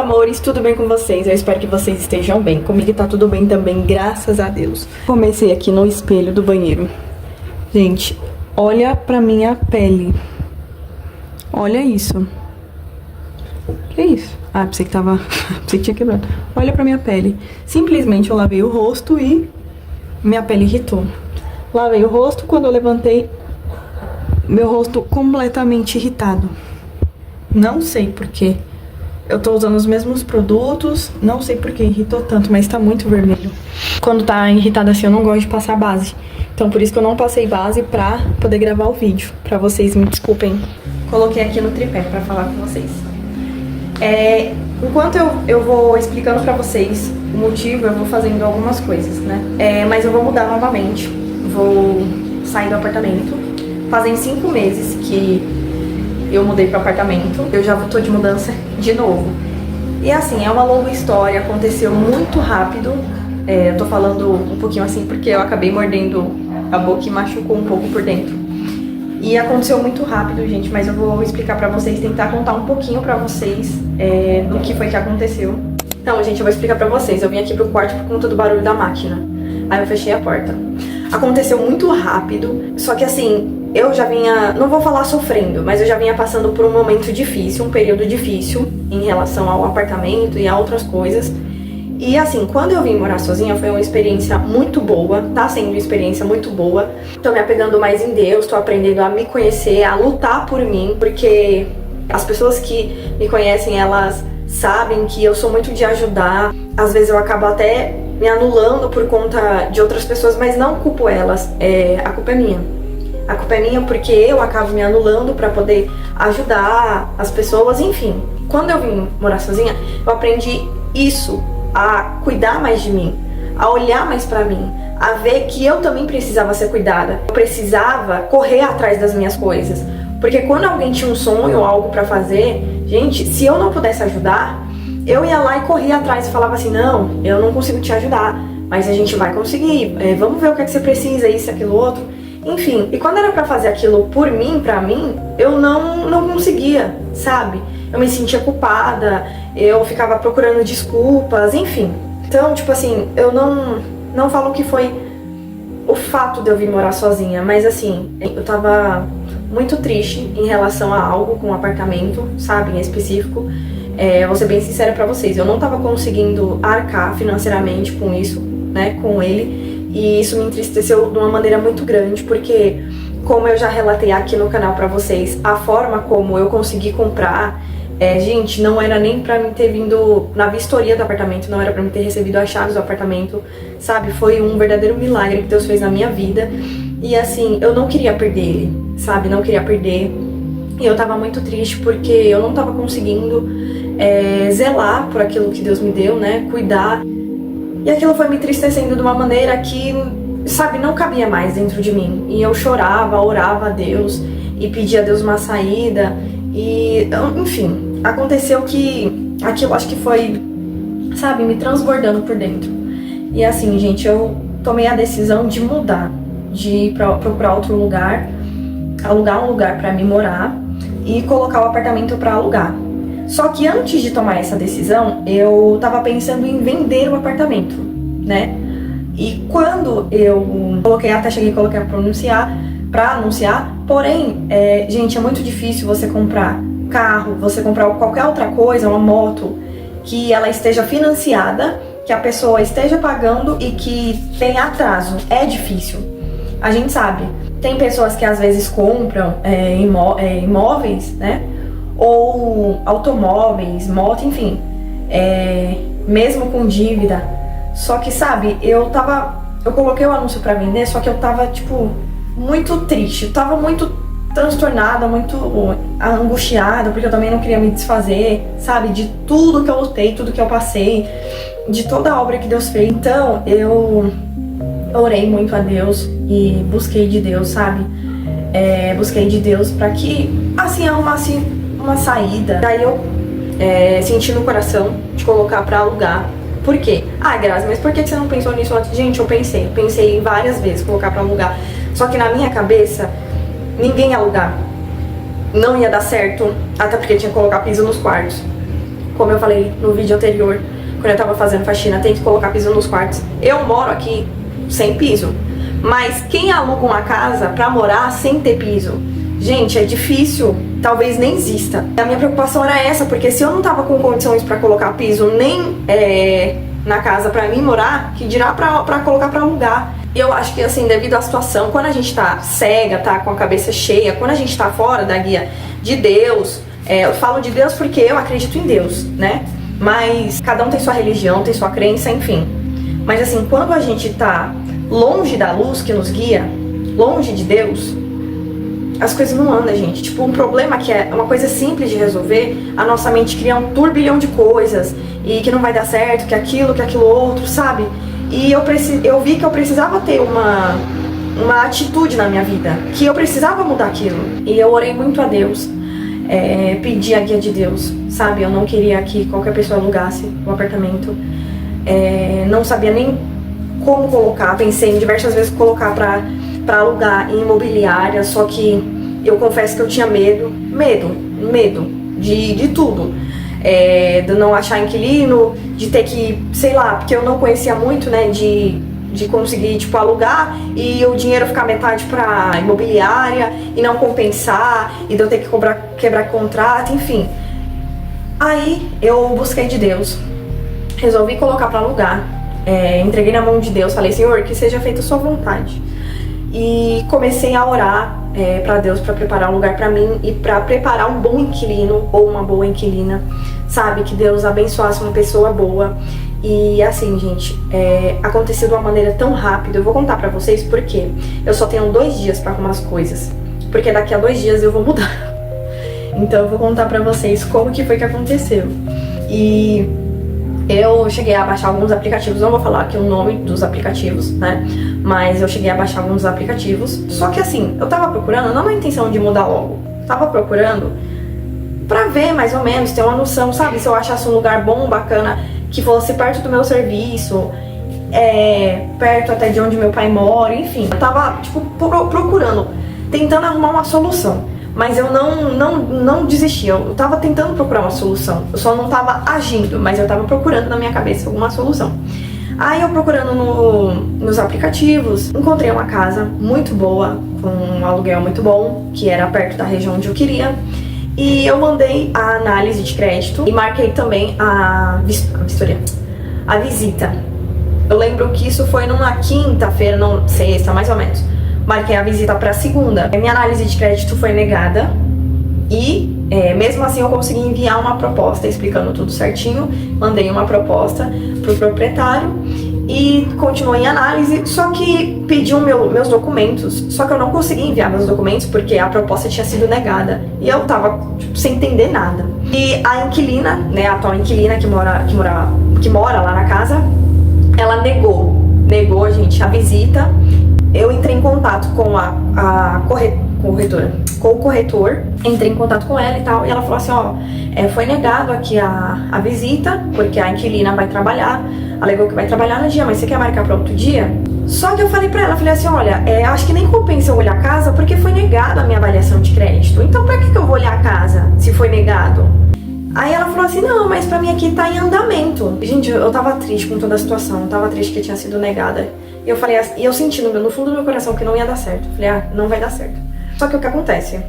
amores, tudo bem com vocês? Eu espero que vocês estejam bem. Comigo tá tudo bem também, graças a Deus. Comecei aqui no espelho do banheiro. Gente, olha pra minha pele. Olha isso. Que isso? Ah, pensei que tava... pensei que tinha quebrado. Olha pra minha pele. Simplesmente eu lavei o rosto e minha pele irritou. Lavei o rosto, quando eu levantei, meu rosto completamente irritado. Não sei porquê. Eu tô usando os mesmos produtos, não sei porque irritou tanto, mas tá muito vermelho. Quando tá irritado assim, eu não gosto de passar base. Então por isso que eu não passei base pra poder gravar o vídeo. Pra vocês, me desculpem. Coloquei aqui no tripé pra falar com vocês. Enquanto eu vou explicando pra vocês o motivo, eu vou fazendo algumas coisas, né? Mas eu vou mudar novamente. Vou sair do apartamento. Fazem 5 meses que eu mudei pro apartamento, eu já tô de mudança de novo. E assim, é uma longa história, aconteceu muito rápido. Eu tô falando um pouquinho assim porque eu acabei mordendo a boca e machucou um pouco por dentro. E aconteceu muito rápido, gente, mas eu vou explicar pra vocês, tentar contar um pouquinho pra vocês do que foi que aconteceu. Então, gente, eu vou explicar pra vocês. Eu vim aqui pro quarto por conta do barulho da máquina. Aí eu fechei a porta. Aconteceu muito rápido, só que assim, eu já vinha, não vou falar sofrendo, mas eu já vinha passando por um momento difícil, um período difícil em relação ao apartamento e a outras coisas. E assim, quando eu vim morar sozinha foi uma experiência muito boa, tá sendo uma experiência muito boa. Tô me apegando mais em Deus, tô aprendendo a me conhecer, a lutar por mim, porque as pessoas que me conhecem, elas sabem que eu sou muito de ajudar. Às vezes eu acabo até me anulando por conta de outras pessoas, mas não culpo elas, a culpa é minha. A culpa é minha porque eu acabo me anulando pra poder ajudar as pessoas, enfim. Quando eu vim morar sozinha, eu aprendi isso, a cuidar mais de mim, a olhar mais pra mim, a ver que eu também precisava ser cuidada. Eu precisava correr atrás das minhas coisas. Porque quando alguém tinha um sonho ou algo pra fazer, gente, se eu não pudesse ajudar, eu ia lá e corria atrás e falava assim, não, eu não consigo te ajudar, mas a gente vai conseguir, vamos ver o que é que você precisa, isso, aquilo, outro. Enfim, e quando era pra fazer aquilo por mim, pra mim, eu não conseguia, sabe? Eu me sentia culpada, eu ficava procurando desculpas, enfim. Então, tipo assim, eu não falo que foi o fato de eu vir morar sozinha, mas assim, eu tava muito triste em relação a algo com o apartamento, sabe, em específico. Vou ser bem sincera pra vocês, eu não tava conseguindo arcar financeiramente com isso, né, com ele. E isso me entristeceu de uma maneira muito grande, porque, como eu já relatei aqui no canal pra vocês, a forma como eu consegui comprar, gente, não era nem pra mim ter vindo na vistoria do apartamento, não era pra mim ter recebido as chaves do apartamento, sabe? Foi um verdadeiro milagre que Deus fez na minha vida. E assim, eu não queria perder ele, sabe? Não queria perder. E eu tava muito triste porque eu não tava conseguindo zelar por aquilo que Deus me deu, né? Cuidar. E aquilo foi me entristecendo de uma maneira que, sabe, não cabia mais dentro de mim. E eu chorava, orava a Deus e pedia a Deus uma saída. E, enfim, aconteceu que aquilo acho que foi, sabe, me transbordando por dentro. E assim, gente, eu tomei a decisão de mudar, de procurar outro lugar, alugar um lugar pra mim morar e colocar o apartamento pra alugar. Só que antes de tomar essa decisão, eu tava pensando em vender o apartamento, né? E quando eu cheguei a colocar pra anunciar, porém, gente, é muito difícil você comprar carro, você comprar qualquer outra coisa, uma moto, que ela esteja financiada, que a pessoa esteja pagando e que tem atraso. É difícil. A gente sabe, tem pessoas que às vezes compram imóveis, né? Ou automóveis, moto, enfim, mesmo com dívida. Só que, sabe, eu coloquei o anúncio pra vender, só que eu tava, tipo, muito triste, eu tava muito transtornada, muito angustiada, porque eu também não queria me desfazer, sabe, de tudo que eu lutei, tudo que eu passei, de toda a obra que Deus fez. Então, eu orei muito a Deus e busquei de Deus, sabe, busquei de Deus pra que, assim, arrumasse uma saída. Daí eu senti no coração de colocar pra alugar. Por quê? Ah, Grazi, mas por que você não pensou nisso antes? Gente, eu pensei várias vezes colocar pra alugar. Só que na minha cabeça, ninguém ia alugar. Não ia dar certo, até porque tinha que colocar piso nos quartos. como eu falei no vídeo anterior, quando eu tava fazendo faxina, tem que colocar piso nos quartos. Eu moro aqui sem piso, mas quem aluga uma casa pra morar sem ter piso? Gente, é difícil, talvez nem exista. A minha preocupação era essa, porque se eu não tava com condições pra colocar piso nem na casa pra mim morar, que dirá pra colocar pra alugar. E eu acho que, assim, devido à situação, quando a gente tá cega, tá com a cabeça cheia, quando a gente tá fora da guia de Deus, eu falo de Deus porque eu acredito em Deus, né? Mas cada um tem sua religião, tem sua crença, enfim. Mas assim, quando a gente tá longe da luz que nos guia, longe de Deus, as coisas não andam, gente. Tipo, um problema que é uma coisa simples de resolver, a nossa mente cria um turbilhão de coisas, e que não vai dar certo, que aquilo outro, sabe? E eu vi que eu precisava ter uma atitude na minha vida, que eu precisava mudar aquilo. E eu orei muito a Deus, pedi a guia de Deus, sabe? Eu não queria que qualquer pessoa alugasse o apartamento, não sabia nem como colocar, pensei em diversas vezes colocar pra alugar em imobiliária, só que eu confesso que eu tinha medo de tudo. De não achar inquilino, de ter que, sei lá, porque eu não conhecia muito, né, de conseguir, tipo, alugar e o dinheiro ficar metade pra imobiliária e não compensar, e de eu ter que quebrar contrato, enfim. Aí eu busquei de Deus, resolvi colocar pra alugar, entreguei na mão de Deus, falei, Senhor, que seja feita a sua vontade. E comecei a orar pra Deus, pra preparar um lugar pra mim e pra preparar um bom inquilino ou uma boa inquilina, sabe? Que Deus abençoasse uma pessoa boa. E assim, gente, aconteceu de uma maneira tão rápida. Eu vou contar pra vocês porque eu só tenho 2 dias pra arrumar as coisas, porque daqui a 2 dias eu vou mudar. Então eu vou contar pra vocês como que foi que aconteceu. E eu cheguei a baixar alguns aplicativos, não vou falar aqui o nome dos aplicativos, né? Mas eu cheguei a baixar alguns aplicativos. Só que assim, eu tava procurando, não na intenção de mudar logo, tava procurando pra ver mais ou menos, ter uma noção, sabe? Se eu achasse um lugar bom, bacana, que fosse perto do meu serviço, perto até de onde meu pai mora, enfim. Eu tava, tipo, procurando, tentando arrumar uma solução. Mas eu não desisti, eu tava tentando procurar uma solução. Eu só não tava agindo, mas eu tava procurando na minha cabeça alguma solução. Aí eu procurando nos aplicativos, encontrei uma casa muito boa, com um aluguel muito bom, que era perto da região onde eu queria. E eu mandei a análise de crédito e marquei também a visita. Eu lembro que isso foi numa quinta-feira, não, sexta, mais ou menos. Marquei a visita para segunda. Minha análise de crédito foi negada e mesmo assim eu consegui enviar uma proposta explicando tudo certinho. Mandei uma proposta pro proprietário e continuei em análise, só que pediu meus documentos, só que eu não consegui enviar meus documentos porque a proposta tinha sido negada e eu tava tipo, sem entender nada. E a inquilina, né, a atual inquilina que mora lá na casa, ela negou, gente, a visita. Eu entrei em contato com com o corretor, entrei em contato com ela e tal, e ela falou assim, ó, foi negado aqui a visita, porque a inquilina vai trabalhar, alegou que vai trabalhar no dia, mas você quer marcar para outro dia? Só que eu falei pra ela, falei assim, olha, acho que nem compensa eu olhar a casa, porque foi negado a minha avaliação de crédito, então pra que eu vou olhar a casa, se foi negado? Aí ela falou assim, não, mas pra mim aqui tá em andamento. Gente, eu tava triste com toda a situação, eu tava triste que tinha sido negada. E eu falei, e eu senti no fundo do meu coração que não ia dar certo. Eu falei, não vai dar certo. Só que o que acontece?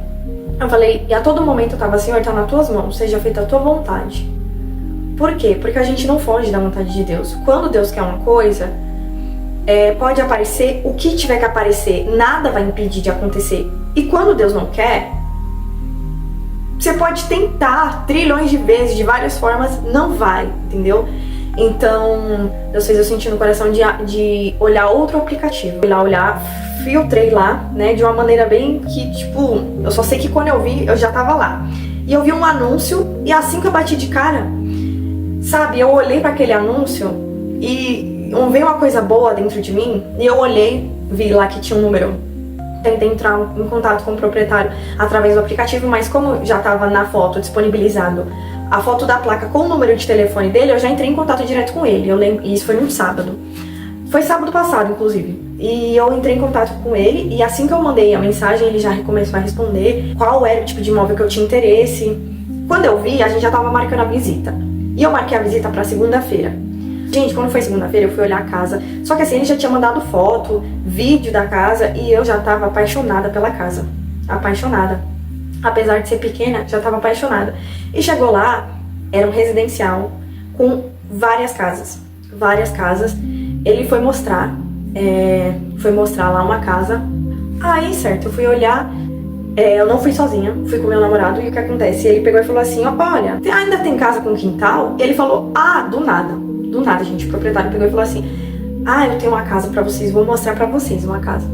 Eu falei, e a todo momento eu tava, Senhor, tá nas tuas mãos, seja feita a tua vontade. Por quê? Porque a gente não foge da vontade de Deus. Quando Deus quer uma coisa, pode aparecer o que tiver que aparecer, nada vai impedir de acontecer. E quando Deus não quer, você pode tentar trilhões de vezes, de várias formas, não vai, entendeu? Então, Deus fez eu sentir no coração de olhar outro aplicativo. Fui lá olhar, filtrei lá, né, de uma maneira bem que, tipo, eu só sei que quando eu vi, eu já tava lá. E eu vi um anúncio, e assim que eu bati de cara, sabe, eu olhei pra aquele anúncio e veio uma coisa boa dentro de mim, e eu olhei, vi lá que tinha um número. Tentei entrar em contato com o proprietário através do aplicativo, mas como já estava na foto disponibilizado a foto da placa com o número de telefone dele, eu já entrei em contato direto com ele. Eu lembro, e isso foi num sábado. Foi sábado passado, inclusive. E eu entrei em contato com ele, e assim que eu mandei a mensagem, ele já começou a responder qual era o tipo de imóvel que eu tinha interesse. Quando eu vi, a gente já estava marcando a visita. E eu marquei a visita pra segunda-feira. Gente, quando foi segunda-feira, eu fui olhar a casa. Só que assim, ele já tinha mandado foto, vídeo da casa, e eu já tava apaixonada pela casa. Apaixonada. Apesar de ser pequena, já tava apaixonada. E chegou lá, era um residencial com várias casas. Várias casas. Ele foi mostrar lá uma casa. Aí, certo, eu fui olhar. Eu não fui sozinha, fui com meu namorado. E o que acontece? Ele pegou e falou assim, olha, ainda tem casa com quintal? E ele falou, do nada, gente, o proprietário pegou e falou assim, eu tenho uma casa pra vocês, vou mostrar pra vocês uma casa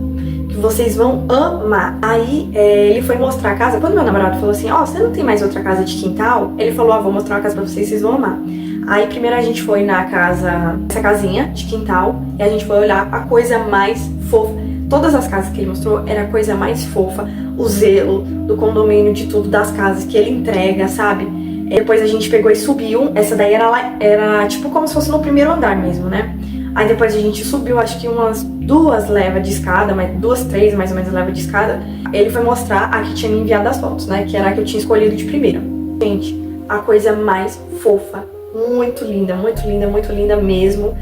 que vocês vão amar. Aí ele foi mostrar a casa. Quando meu namorado falou assim, você não tem mais outra casa de quintal? Ele falou, vou mostrar uma casa pra vocês, vocês vão amar. Aí primeiro a gente foi na casa, essa casinha de quintal, e a gente foi olhar a coisa mais fofa. Todas as casas que ele mostrou era a coisa mais fofa, o zelo do condomínio, de tudo, das casas que ele entrega, sabe? Depois a gente pegou e subiu. Essa daí era tipo como se fosse no primeiro andar mesmo, né? Aí depois a gente subiu, acho que umas 2 levas de escada, 2, 3 mais ou menos levas de escada. Ele foi mostrar a que tinha me enviado as fotos, né? Que era a que eu tinha escolhido de primeira. Gente, a coisa mais fofa, muito linda, muito linda, muito linda mesmo.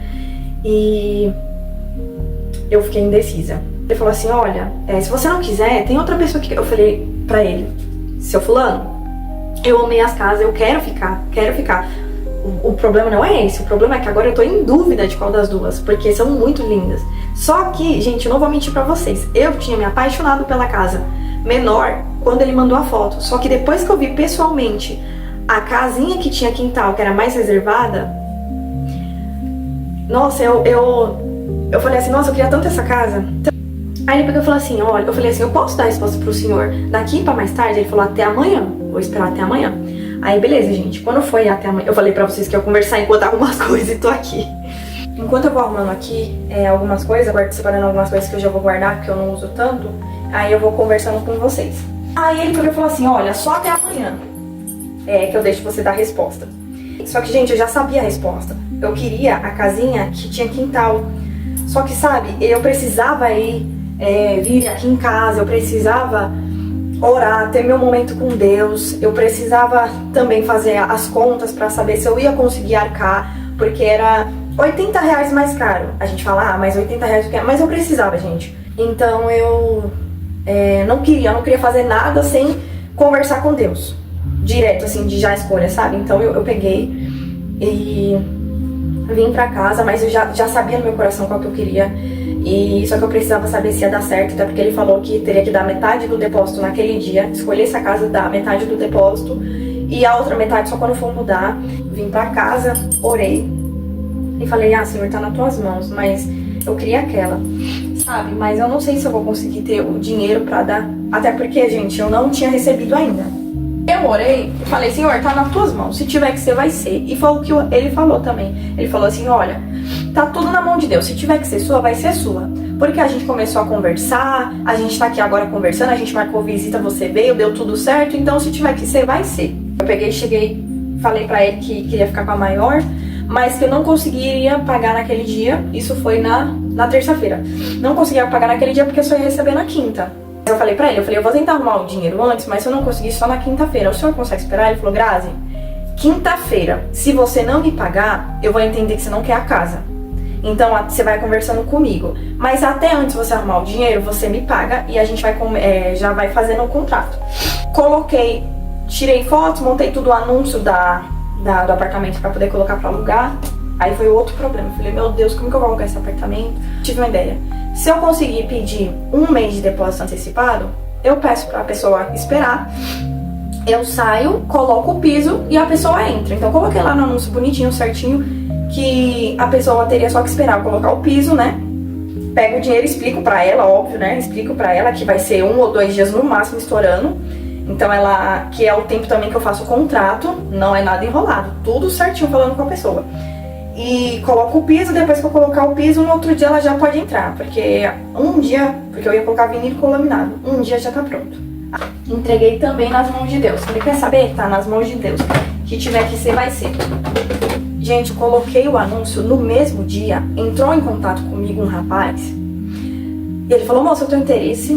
E eu fiquei indecisa. Ele falou assim, olha, se você não quiser, tem outra pessoa que... Eu falei pra ele, seu fulano, eu amei as casas, eu quero ficar. O problema não é esse, o problema é que agora eu tô em dúvida de qual das duas, porque são muito lindas. Só que, gente, eu não vou mentir pra vocês, eu tinha me apaixonado pela casa menor quando ele mandou a foto. Só que depois que eu vi pessoalmente a casinha que tinha quintal, que era mais reservada, nossa, eu falei assim, nossa, eu queria tanto essa casa. Aí ele pegou e falou assim, olha, eu falei assim, eu posso dar a resposta pro senhor daqui pra mais tarde? Ele falou, até amanhã, vou esperar até amanhã. Aí beleza, gente, quando foi até amanhã, eu falei pra vocês que eu ia conversar enquanto arrumo as coisas e tô aqui. Enquanto eu vou arrumando aqui algumas coisas, separando algumas coisas que eu já vou guardar, porque eu não uso tanto, aí eu vou conversando com vocês. Aí ele pegou e falou assim, olha, só até amanhã que eu deixo você dar a resposta. Só que, gente, eu já sabia a resposta. Eu queria a casinha que tinha quintal. Só que, sabe, eu precisava vir aqui em casa, eu precisava orar, ter meu momento com Deus, eu precisava também fazer as contas pra saber se eu ia conseguir arcar, porque era R$80 mais caro. A gente fala, mas R$80 o que é? Mas eu precisava, gente. Então eu não queria fazer nada sem conversar com Deus. Direto, assim, de já escolha, sabe? Então eu peguei e vim pra casa, mas eu já sabia no meu coração qual que eu queria. E só que eu precisava saber se ia dar certo, até porque ele falou que teria que dar metade do depósito naquele dia, escolher essa casa, dar metade do depósito e a outra metade só quando for mudar. Vim pra casa, orei e falei, Senhor, tá nas tuas mãos, mas eu queria aquela, sabe? Mas eu não sei se eu vou conseguir ter o dinheiro pra dar, até porque, gente, eu não tinha recebido ainda. Eu orei e falei, Senhor, tá nas tuas mãos, se tiver que ser, vai ser. E foi o que ele falou também. Ele falou assim, olha, tá tudo na mão de Deus, se tiver que ser sua, vai ser sua. Porque a gente começou a conversar, a gente tá aqui agora conversando, a gente marcou visita, você veio, deu tudo certo, então se tiver que ser, vai ser. Eu cheguei, falei pra ele que queria ficar com a maior, mas que eu não conseguiria pagar naquele dia, isso foi na terça-feira. Não conseguia pagar naquele dia porque eu só ia receber na quinta. Eu falei pra ele, eu vou tentar arrumar o dinheiro antes, mas se eu não conseguir, só na quinta-feira. O senhor consegue esperar? Ele falou, Grazi, quinta-feira, se você não me pagar, eu vou entender que você não quer a casa. Então, você vai conversando comigo. Mas até antes de você arrumar o dinheiro, você me paga e a gente vai já vai fazendo o contrato. Tirei fotos, montei tudo o anúncio do apartamento pra poder colocar pra alugar. Aí foi outro problema. Eu falei, meu Deus, como que eu vou alugar esse apartamento? Tive uma ideia. Se eu conseguir pedir 1 mês de depósito antecipado, eu peço pra pessoa esperar. Eu saio, coloco o piso e a pessoa entra. Então, eu coloquei lá no anúncio bonitinho, certinho, que a pessoa teria só que esperar colocar o piso, né? Pego o dinheiro, explico pra ela, óbvio, né? Explico pra ela que vai ser 1 ou 2 dias no máximo estourando. Então, que é o tempo também que eu faço o contrato, não é nada enrolado. Tudo certinho falando com a pessoa. E coloco o piso, depois que eu colocar o piso, no outro dia ela já pode entrar. Porque porque eu ia colocar vinílico laminado, 1 dia já tá pronto. Entreguei também nas mãos de Deus. Falei, quer saber? Tá nas mãos de Deus. Que tiver que ser, vai ser. Gente, eu coloquei o anúncio no mesmo dia, entrou em contato comigo um rapaz. E ele falou, moça, eu tenho interesse.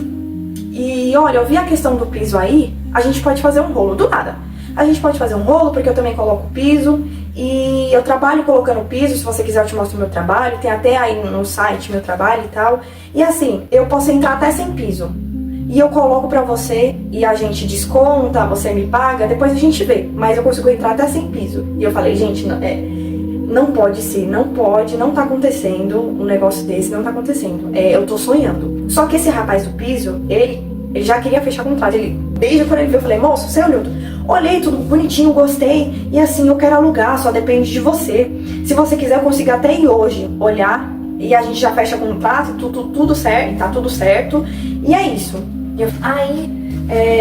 E olha, eu vi a questão do piso aí, a gente pode fazer um rolo, do nada. A gente pode fazer um rolo porque eu também coloco o piso E eu trabalho colocando piso, se você quiser eu te mostro o meu trabalho, tem até aí no site meu trabalho e tal. E assim, eu posso entrar até sem piso. E eu coloco pra você e a gente desconta, você me paga, depois a gente vê. Mas eu consigo entrar até sem piso. E eu falei, gente, não pode ser, não pode, não tá acontecendo um negócio desse, não tá acontecendo. Eu tô sonhando. Só que esse rapaz do piso, ele já queria fechar contrato. Desde quando ele viu, eu falei, moço, seu Nilton, olhei tudo bonitinho, gostei, e assim, eu quero alugar, só depende de você. Se você quiser, eu consigo até ir hoje olhar, e a gente já fecha contrato, tudo certo, tá tudo certo, e é isso. Aí,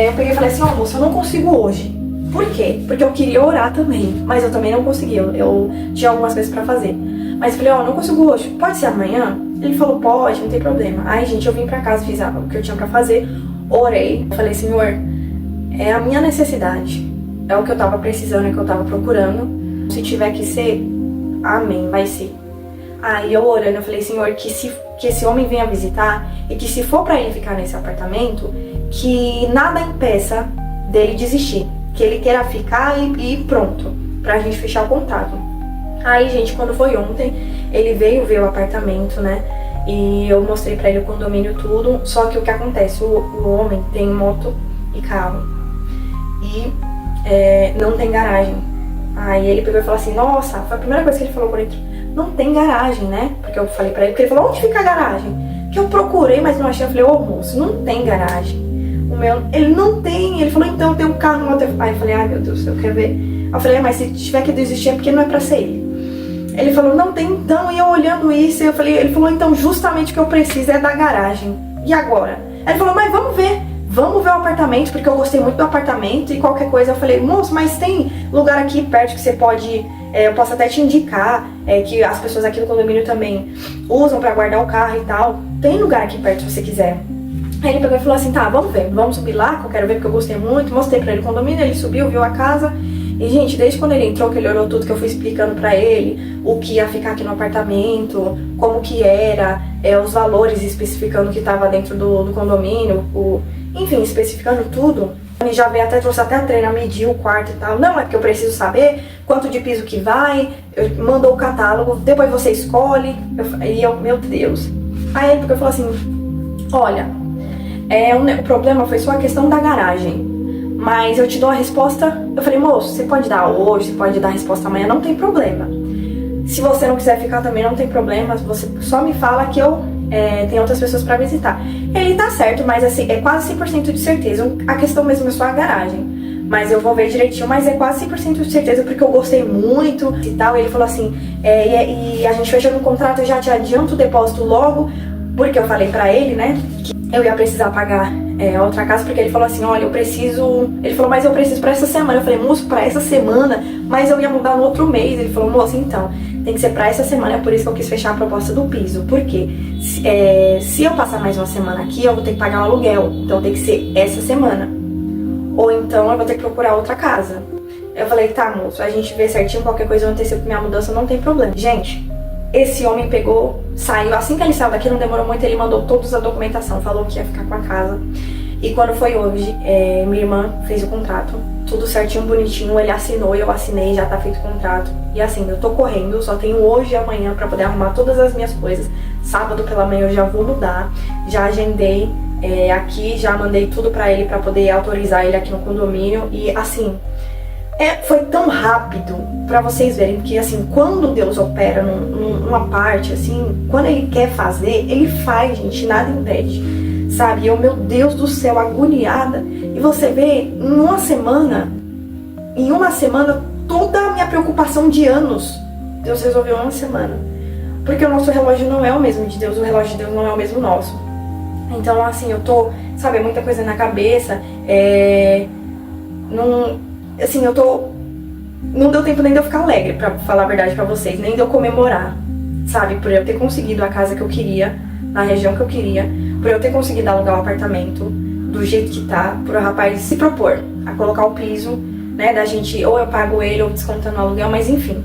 eu peguei e falei assim, ó, moço, eu não consigo hoje. Por quê? Porque eu queria orar também, mas eu também não consegui, eu tinha algumas coisas pra fazer. Mas eu falei, ó, não consigo hoje, pode ser amanhã? Ele falou, pode, não tem problema. Aí, gente, eu vim pra casa, fiz o que eu tinha pra fazer, orei, falei, Senhor, é a minha necessidade, é o que eu tava precisando, é o que eu tava procurando. Se tiver que ser, amém, vai ser. Aí eu orando, eu falei, Senhor, que esse homem venha visitar e que se for pra ele ficar nesse apartamento, que nada impeça dele desistir, que ele queira ficar e pronto, pra gente fechar o contrato. Aí, gente, quando foi ontem, ele veio ver o apartamento, né? E eu mostrei pra ele o condomínio tudo, só que o que acontece, o homem tem moto e carro e não tem garagem. Aí ele pegou e falou assim, nossa, foi a primeira coisa que ele falou por dentro, não tem garagem, né? Porque eu falei pra ele, porque ele falou, onde fica a garagem? Que eu procurei, mas não achei. Eu falei, ô moço, não tem garagem. O meu, ele não tem, ele falou, então tem um carro no outro. Aí eu falei, ai meu Deus, eu quero ver. Aí eu falei, mas se tiver que desistir é porque não é pra ser ele. Ele falou, não tem então, e eu olhando isso, eu falei, ele falou, então justamente o que eu preciso é da garagem. E agora? Aí ele falou, mas vamos ver o apartamento, porque eu gostei muito do apartamento e qualquer coisa. Eu falei, moço, mas tem lugar aqui perto que você pode, eu posso até te indicar, que as pessoas aqui do condomínio também usam pra guardar o carro e tal. Tem lugar aqui perto se você quiser. Aí ele pegou e falou assim, tá, vamos ver, vamos subir lá, que eu quero ver porque eu gostei muito. Mostrei pra ele o condomínio, ele subiu, viu a casa. E, gente, desde quando ele entrou, que ele olhou tudo, que eu fui explicando pra ele o que ia ficar aqui no apartamento, como que era, os valores, especificando o que tava dentro do condomínio, enfim, especificando tudo. Ele já veio trouxe até a treina, mediu o quarto e tal. Não, é porque eu preciso saber quanto de piso que vai, mandou o catálogo, depois você escolhe. Meu Deus. Aí ele falou assim, olha, o problema foi só a questão da garagem. Mas eu te dou a resposta. Eu falei, moço, você pode dar hoje, você pode dar a resposta amanhã, não tem problema. Se você não quiser ficar também, não tem problema. Você só me fala que eu tenho outras pessoas pra visitar. Ele tá certo, mas assim, é quase 100% de certeza. A questão mesmo é só a garagem. Mas eu vou ver direitinho, mas é quase 100% de certeza, porque eu gostei muito e tal. E ele falou assim, e a gente fechou no contrato, eu já te adianto o depósito logo, porque eu falei pra ele, né, que eu ia precisar pagar a outra casa, porque ele falou assim, olha, eu preciso... Ele falou, mas eu preciso pra essa semana. Eu falei, moço, pra essa semana? Mas eu ia mudar no outro mês. Ele falou, moço, então, tem que ser pra essa semana. É por isso que eu quis fechar a proposta do piso. Por quê? Se eu passar mais uma semana aqui, eu vou ter que pagar um aluguel. Então tem que ser essa semana. Ou então eu vou ter que procurar outra casa. Eu falei, tá, moço, a gente vê certinho, qualquer coisa acontecer com minha mudança, não tem problema. Gente, esse homem pegou, saiu, assim que ele saiu daqui, não demorou muito, ele mandou toda a documentação, falou que ia ficar com a casa. E quando foi hoje, minha irmã fez o contrato, tudo certinho, bonitinho, ele assinou, eu assinei, já tá feito o contrato. E assim, eu tô correndo, só tenho hoje e amanhã pra poder arrumar todas as minhas coisas. Sábado pela manhã eu já vou mudar, já agendei aqui, já mandei tudo pra ele pra poder autorizar ele aqui no condomínio. E assim, foi tão rápido pra vocês verem que assim, quando Deus opera numa parte, assim, quando Ele quer fazer, Ele faz, gente, nada impede. Sabe, eu, meu Deus do céu, agoniada. E você vê, em uma semana, toda a minha preocupação de anos, Deus resolveu em uma semana. Porque o nosso relógio não é o mesmo de Deus, o relógio de Deus não é o mesmo nosso. Então, assim, eu tô, sabe, muita coisa na cabeça, assim, não deu tempo nem de eu ficar alegre, pra falar a verdade pra vocês, nem de eu comemorar, sabe, por eu ter conseguido a casa que eu queria, na região que eu queria, por eu ter conseguido alugar o apartamento do jeito que tá, por o rapaz se propor a colocar o piso, né, da gente, ou eu pago ele, ou descontando o aluguel, mas enfim.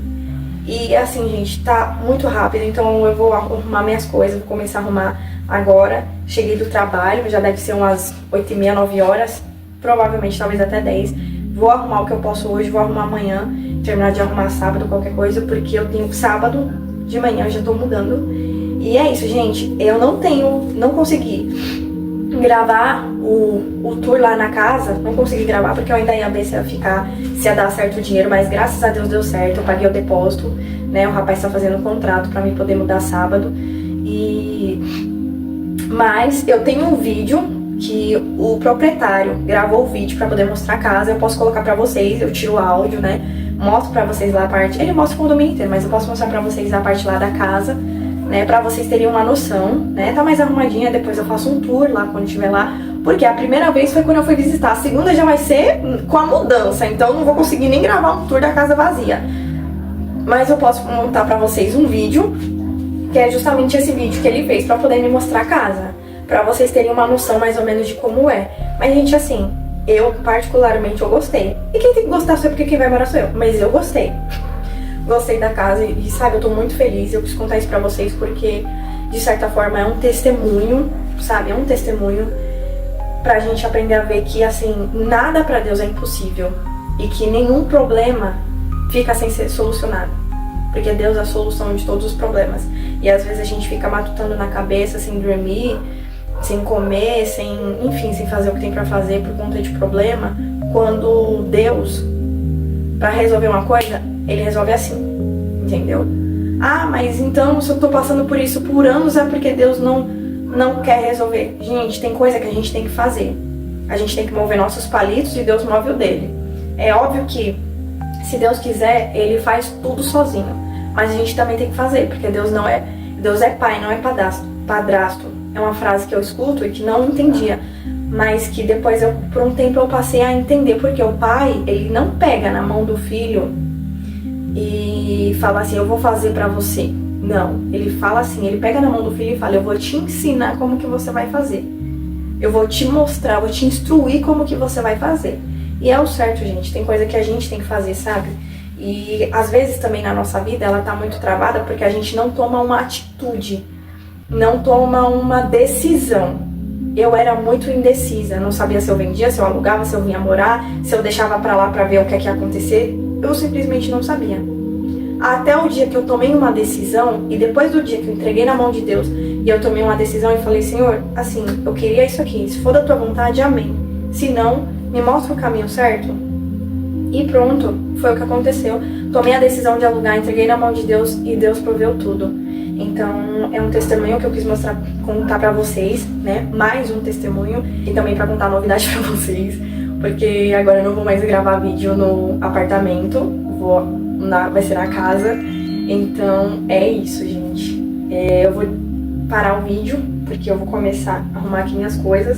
E assim, gente, tá muito rápido, então eu vou arrumar minhas coisas, vou começar a arrumar agora. Cheguei do trabalho, já deve ser umas 8h30, 9 horas, provavelmente talvez até 10. Vou arrumar o que eu posso hoje, vou arrumar amanhã terminar de arrumar sábado, qualquer coisa, porque eu tenho sábado de manhã, eu já tô mudando. E é isso, gente. Eu não consegui gravar o tour lá na casa, não consegui gravar porque eu ainda ia ver se ia dar certo o dinheiro, mas graças a Deus deu certo, eu paguei o depósito, né, o rapaz tá fazendo um contrato pra mim poder mudar sábado, mas eu tenho um vídeo que o proprietário gravou o vídeo pra poder mostrar a casa, eu posso colocar pra vocês, eu tiro o áudio, né, mostro pra vocês lá a parte, ele mostra o condomínio inteiro, mas eu posso mostrar pra vocês a parte lá da casa, né, pra vocês terem uma noção, né, tá mais arrumadinha, depois eu faço um tour lá quando estiver lá, porque a primeira vez foi quando eu fui visitar, a segunda já vai ser com a mudança, então não vou conseguir nem gravar um tour da casa vazia, mas eu posso montar pra vocês um vídeo, que é justamente esse vídeo que ele fez pra poder me mostrar a casa, pra vocês terem uma noção mais ou menos de como é, mas gente, assim, eu particularmente eu gostei, e quem tem que gostar sou eu, porque quem vai morar sou eu, mas eu gostei. Gostei da casa e, sabe, eu tô muito feliz, eu quis contar isso pra vocês porque, de certa forma, é um testemunho, sabe, é um testemunho pra gente aprender a ver que, assim, nada pra Deus é impossível e que nenhum problema fica sem ser solucionado, porque Deus é a solução de todos os problemas e às vezes a gente fica matutando na cabeça, sem dormir, sem comer, enfim, sem fazer o que tem pra fazer por conta de problema, quando Deus, pra resolver uma coisa, ele resolve assim, entendeu? Ah, mas então se eu tô passando por isso por anos é porque Deus não quer resolver. Gente, tem coisa que a gente tem que fazer. A gente tem que mover nossos palitos e Deus move o dele. É óbvio que, se Deus quiser, ele faz tudo sozinho. Mas a gente também tem que fazer, porque Deus é pai, não é padrasto. É uma frase que eu escuto e que não entendia. Mas que depois, por um tempo, eu passei a entender. Porque o pai, ele não pega na mão do filho e fala assim, eu vou fazer pra você. Não, ele fala assim, ele pega na mão do filho e fala, eu vou te ensinar como que você vai fazer. Eu vou te mostrar, vou te instruir como que você vai fazer. E é o certo, gente, tem coisa que a gente tem que fazer, sabe? E às vezes também na nossa vida ela tá muito travada porque a gente não toma uma atitude, não toma uma decisão. Eu era muito indecisa, não sabia se eu vendia, se eu alugava, se eu vinha morar, se eu deixava pra lá pra ver o que ia acontecer. Eu simplesmente não sabia. Até o dia que eu tomei uma decisão, e depois do dia que eu entreguei na mão de Deus, e eu tomei uma decisão e falei, Senhor, assim, eu queria isso aqui, se for da tua vontade, amém. Se não, me mostra o caminho certo. E pronto, foi o que aconteceu. Tomei a decisão de alugar, entreguei na mão de Deus e Deus proveu tudo. Então, é um testemunho que eu quis contar pra vocês, né? Mais um testemunho e também pra contar novidade pra vocês. Porque agora eu não vou mais gravar vídeo no apartamento, vai ser na casa. Então, é isso, gente. Eu vou parar o vídeo, porque eu vou começar a arrumar aqui minhas coisas.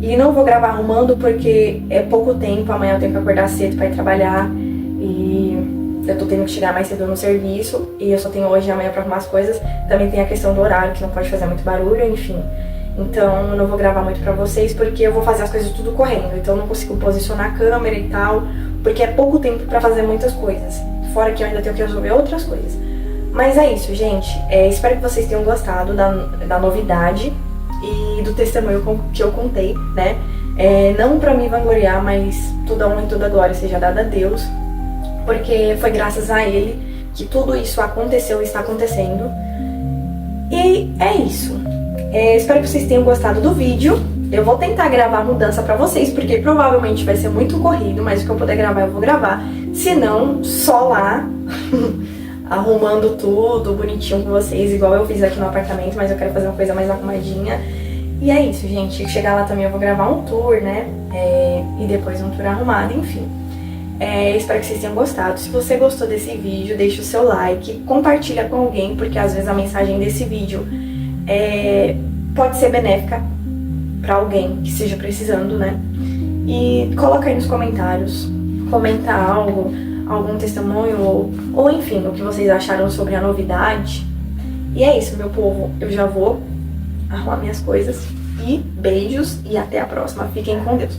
E não vou gravar arrumando porque é pouco tempo, amanhã eu tenho que acordar cedo pra ir trabalhar. E eu tô tendo que chegar mais cedo no serviço. E eu só tenho hoje e amanhã pra arrumar as coisas. Também tem a questão do horário, que não pode fazer muito barulho, enfim. Então eu não vou gravar muito pra vocês porque eu vou fazer as coisas tudo correndo. Então eu não consigo posicionar a câmera e tal, porque é pouco tempo pra fazer muitas coisas. Fora que eu ainda tenho que resolver outras coisas. Mas é isso, gente. Espero que vocês tenham gostado da novidade e do testemunho que eu contei, né? Não pra me vangloriar, mas toda honra e toda glória seja dada a Deus, porque foi graças a Ele que tudo isso aconteceu e está acontecendo. E é isso. Espero que vocês tenham gostado do vídeo. Eu vou tentar gravar a mudança pra vocês, porque provavelmente vai ser muito corrido, mas o que eu puder gravar eu vou gravar. Se não, só lá, arrumando tudo bonitinho com vocês, igual eu fiz aqui no apartamento, mas eu quero fazer uma coisa mais arrumadinha. E é isso, gente. Chegar lá também eu vou gravar um tour, né? E depois um tour arrumado, enfim. Espero que vocês tenham gostado. Se você gostou desse vídeo, deixa o seu like, compartilha com alguém, porque às vezes a mensagem desse vídeo pode ser benéfica pra alguém que esteja precisando, né? E coloca aí nos comentários, comenta algo, algum testemunho ou enfim, o que vocês acharam sobre a novidade. E é isso, meu povo. Eu já vou arrumar minhas coisas e beijos e até a próxima. Fiquem com Deus.